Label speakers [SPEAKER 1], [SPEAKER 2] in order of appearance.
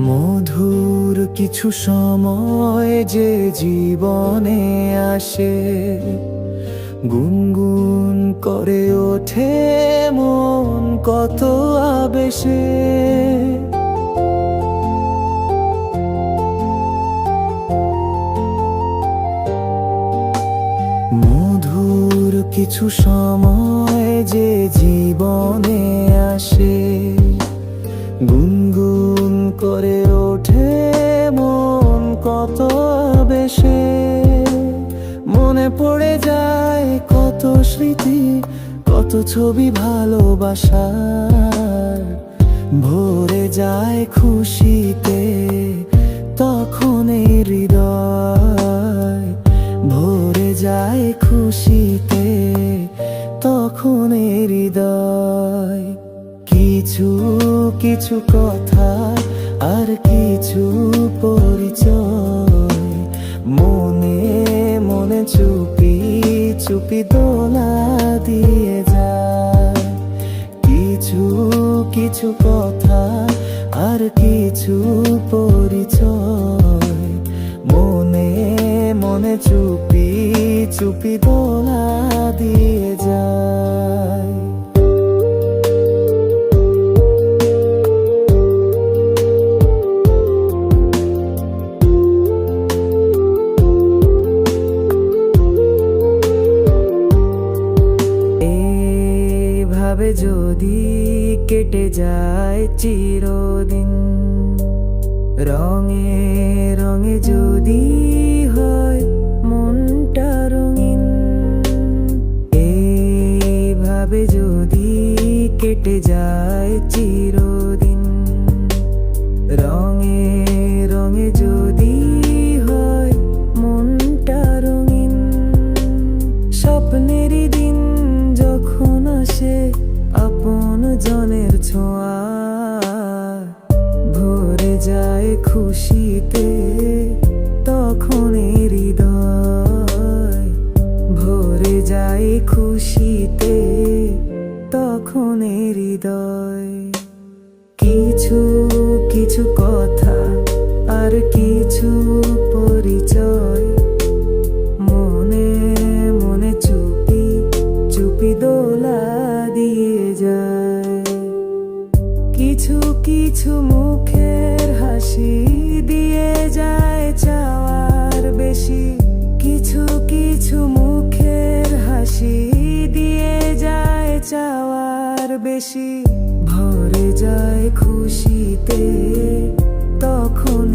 [SPEAKER 1] মধুর কিছু সময় যে জীবনে আসে, গুনগুন করে ওঠে মন কত আবেশে। মধুর কিছু সময় যে জীবনে আসে, গুনগুন করে ওঠে মন কত বেশে। মনে পড়ে যায় কত স্মৃতি, কত ছবি ভালোবাসার। ভরে যায় খুশিতে তখন এই হৃদয়, ভরে যায় খুশিতে তখন এই হৃদয়। কিছু কিছু কথা আর কিছু পরিচয়, মনে মনে চুপি চুপি দোলা দিয়ে যায়। কিছু কিছু কথা আর কিছু পরিচয়, মনে মনে চুপি চুপি দোলা দিয়ে যায়। ভাবে যদি কেটে যায় চিরদিন, রঙে রঙে যদি হয় মনটা রঙিন। এইভাবে যদি কেটে যায় চিরদিন, রঙে রঙে যদি হয় মনটা রঙিন। স্বপ্নেরই দিন যখন আসে আপন জনের ছোঁয়া, ভরে যায় খুশিতে তখন হৃদয়, ভরে যায় খুশিতে তখন হৃদয়। কিছু কিছু কথা আর কিছু পরিচয়, মনে মনে চুপি চুপি দোলা দিয়ে যায়। কিছু কিছু মুখের হাসি দিয়ে যায় চাওয়ার বেশি, কিছু কিছু মুখের হাসি দিয়ে যায় চাওয়ার বেশি। ভরে যায় খুশিতে তখন